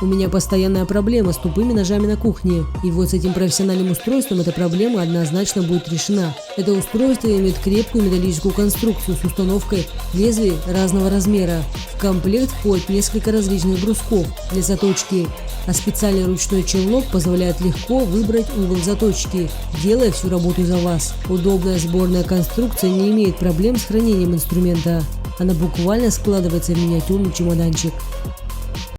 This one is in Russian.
У меня постоянная проблема с тупыми ножами на кухне, и вот с этим профессиональным устройством эта проблема однозначно будет решена. Это устройство имеет крепкую металлическую конструкцию с установкой лезвий разного размера. В комплект входит несколько различных брусков для заточки, а специальный ручной челнок позволяет легко выбрать угол заточки, делая всю работу за вас. Удобная сборная конструкция не имеет проблем с хранением инструмента. Она буквально складывается в миниатюрный чемоданчик.